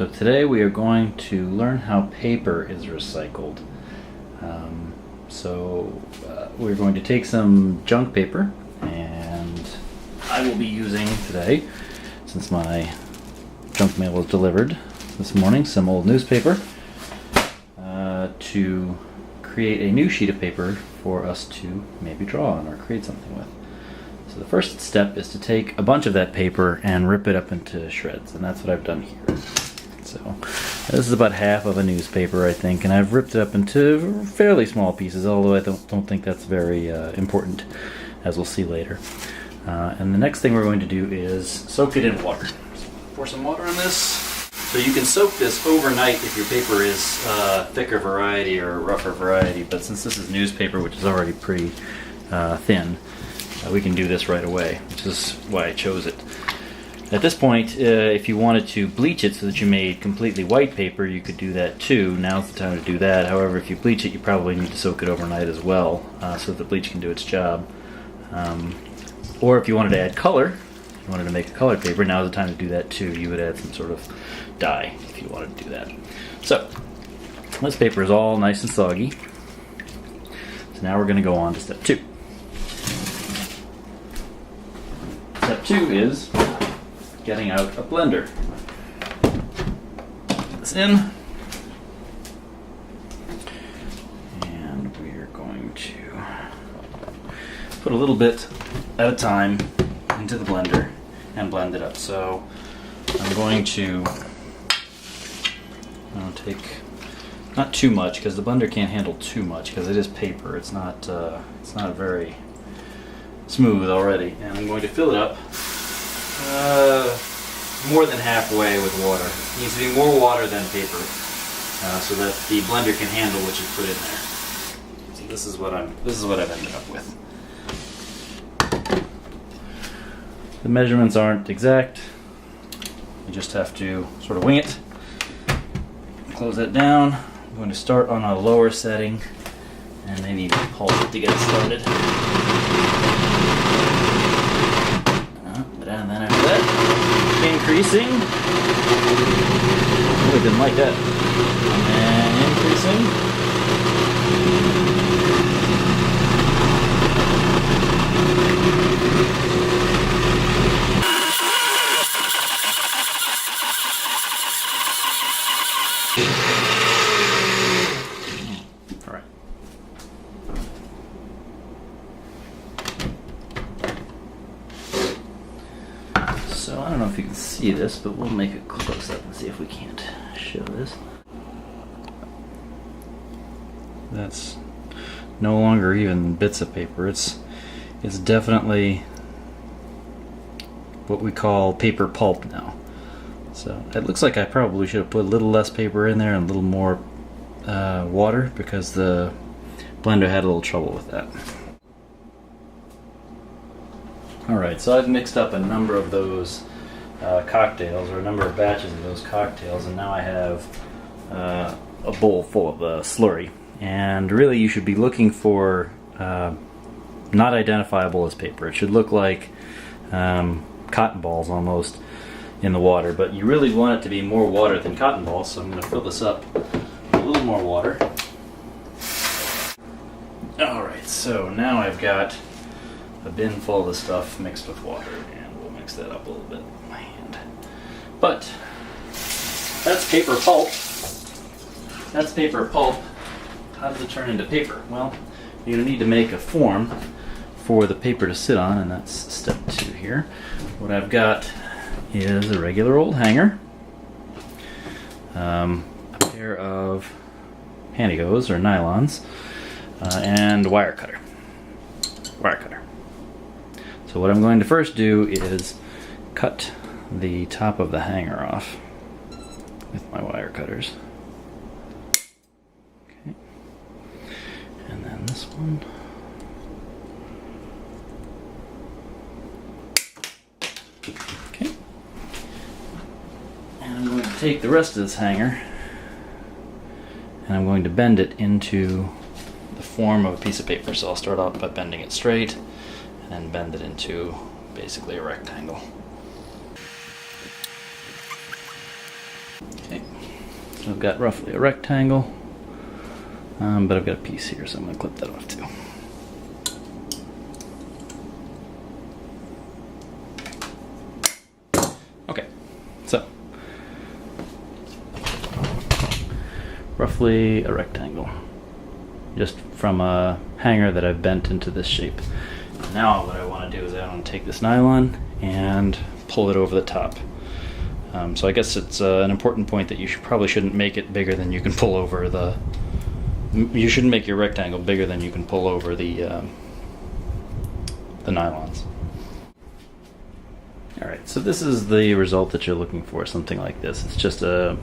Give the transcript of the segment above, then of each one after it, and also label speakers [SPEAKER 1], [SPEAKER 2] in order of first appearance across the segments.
[SPEAKER 1] So today we are going to learn how paper is recycled. We're going to take some junk paper, and I will be using today, since my junk mail was delivered this morning, some old newspaper to create a new sheet of paper for us to maybe draw on or create something with. So the first step is to take a bunch of that paper and rip it up into shreds, and that's what I've done here. So this is about half of a newspaper, I think, and I've ripped it up into fairly small pieces, although I don't think that's very important, as we'll see later. And the next thing we're going to do is soak it in water. So pour some water on this. So you can soak this overnight if your paper is thicker variety or rougher variety, but since this is newspaper, which is already pretty thin, we can do this right away, which is why I chose it. At this point, if you wanted to bleach it so that you made completely white paper, you could do that too. Now's the time to do that. However, if you bleach it, you probably need to soak it overnight as well, so that the bleach can do its job. Or if you wanted to add color, if you wanted to make a colored paper, now's the time to do that too. You would add some sort of dye if you wanted to do that. So, this paper is all nice and soggy. So now we're going to go on to step 2. Step 2 is getting out a blender. Put this in, and we're going to put a little bit at a time into the blender and blend it up. So I'm going to take not too much, because the blender can't handle too much because it is paper. It's not very smooth already, and I'm going to fill it up more than halfway with water. It needs to be more water than paper, so that the blender can handle what you put in there. So this is what I've ended up with. The measurements aren't exact. You just have to sort of wing it. Close that down. I'm going to start on a lower setting, and maybe pulse it to get it started. And then after that, increasing. Really didn't like that. And increasing. All right. So I don't know if you can see this, but we'll make it close up and see if we can't show this. That's no longer even bits of paper. It's definitely what we call paper pulp now. So it looks like I probably should have put a little less paper in there and a little more water, because the blender had a little trouble with that. Alright, so I've mixed up a number of those cocktails, or a number of batches of those cocktails, and now I have a bowl full of slurry. And really you should be looking for not identifiable as paper. It should look like cotton balls almost in the water, but you really want it to be more water than cotton balls, so I'm going to fill this up with a little more water. Alright, so now I've got a bin full of the stuff mixed with water, and we'll mix that up a little bit with my hand. But that's paper pulp. That's paper pulp. How does it turn into paper? Well, you're going to need to make a form for the paper to sit on, and that's step 2 here. What I've got is a regular old hanger, a pair of pantyhose or nylons, and a wire cutter. So what I'm going to first do is cut the top of the hanger off with my wire cutters. Okay. And then this one. Okay. And I'm going to take the rest of this hanger and I'm going to bend it into the form of a piece of paper. So I'll start off by bending it straight and then bend it into basically a rectangle. Okay, so I've got roughly a rectangle, but I've got a piece here, so I'm going to clip that off too. Okay, so roughly a rectangle, just from a hanger that I've bent into this shape. Now what I want to do is I want to take this nylon and pull it over the top. So I guess it's an important point that you probably shouldn't make it bigger than you can pull over the. You shouldn't make your rectangle bigger than you can pull over the nylons. All right, so this is the result that you're looking for. Something like this. It's just a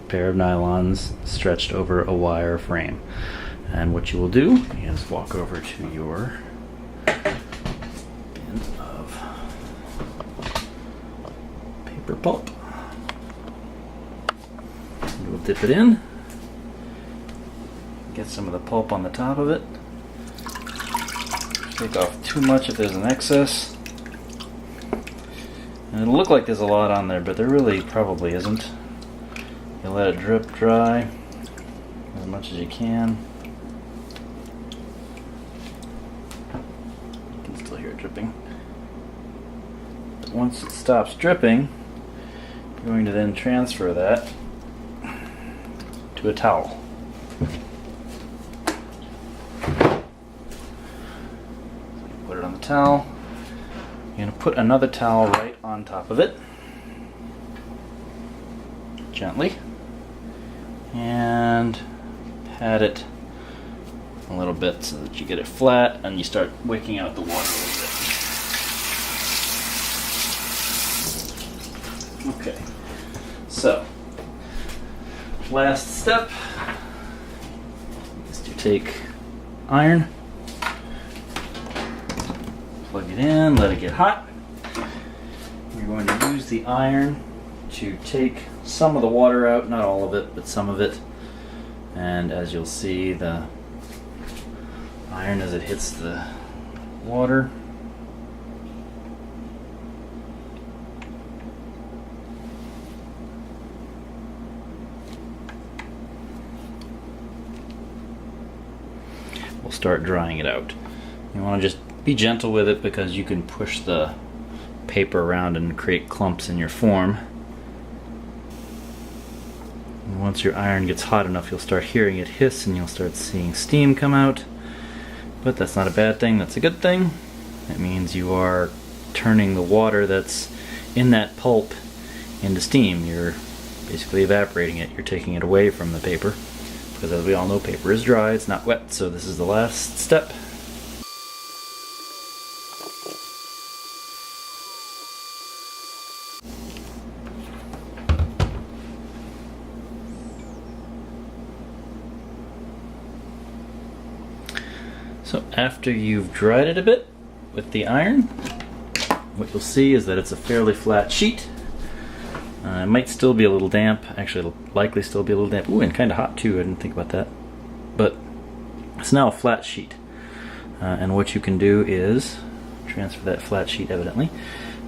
[SPEAKER 1] pair of nylons stretched over a wire frame. And what you will do is walk over to your bin of paper pulp. You will dip it in, get some of the pulp on the top of it, take off too much if there's an excess. And it'll look like there's a lot on there, but there really probably isn't. You let it drip dry as much as you can. Dripping. But once it stops dripping, you're going to then transfer that to a towel. So you put it on the towel. You're going to put another towel right on top of it, gently, and pat it a little bit so that you get it flat and you start wicking out the water a little bit. Okay, so last step is to take iron, plug it in, let it get hot. You're going to use the iron to take some of the water out, not all of it, but some of it. And as you'll see, the iron as it hits the water will start drying it out. You want to just be gentle with it because you can push the paper around and create clumps in your form. And once your iron gets hot enough, you'll start hearing it hiss and you'll start seeing steam come out. But that's not a bad thing, that's a good thing. It means you are turning the water that's in that pulp into steam. You're basically evaporating it. You're taking it away from the paper. Because as we all know, paper is dry, it's not wet, so this is the last step. So after you've dried it a bit with the iron, what you'll see is that it's a fairly flat sheet. It might still be a little damp. Actually, it'll likely still be a little damp. Ooh, and kind of hot too. I didn't think about that. But it's now a flat sheet. And what you can do is transfer that flat sheet, evidently,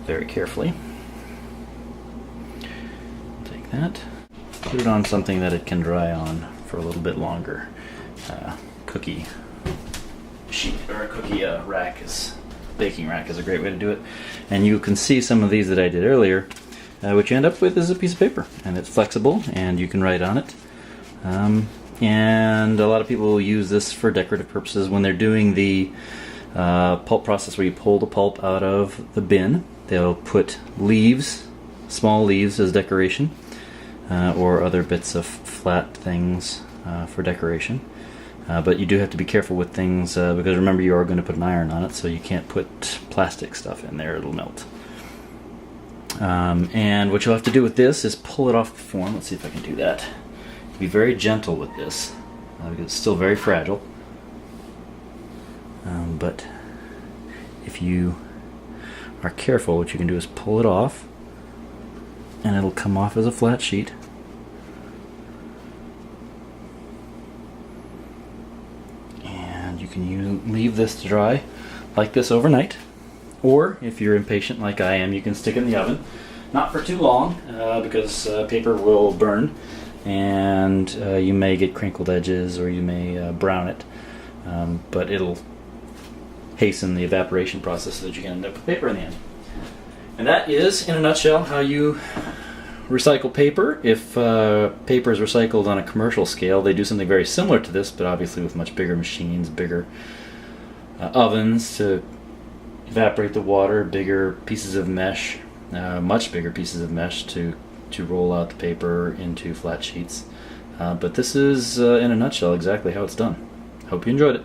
[SPEAKER 1] very carefully. Take that, put it on something that it can dry on for a little bit longer. Cookie sheet or a cookie baking rack is a great way to do it. And you can see some of these that I did earlier. What you end up with is a piece of paper, and it's flexible, and you can write on it. And a lot of people use this for decorative purposes when they're doing the pulp process where you pull the pulp out of the bin. They'll put leaves, small leaves as decoration, or other bits of flat things for decoration. But you do have to be careful with things because remember you are going to put an iron on it, so you can't put plastic stuff in there, it'll melt. And what you'll have to do with this is pull it off the form. Let's see if I can do that. Be very gentle with this because it's still very fragile. But if you are careful, what you can do is pull it off and it'll come off as a flat sheet. And you can leave this to dry like this overnight. Or, if you're impatient like I am, you can stick it in the oven Not for too long, because paper will burn, and you may get crinkled edges, or you may brown it, but it'll hasten the evaporation process so that you can end up with paper in the end. And that is, in a nutshell, how you recycle paper. If paper is recycled on a commercial scale, they do something very similar to this, but obviously with much bigger machines, bigger ovens to evaporate the water, bigger pieces of mesh, much bigger pieces of mesh to roll out the paper into flat sheets. But this is, in a nutshell, exactly how it's done. Hope you enjoyed it.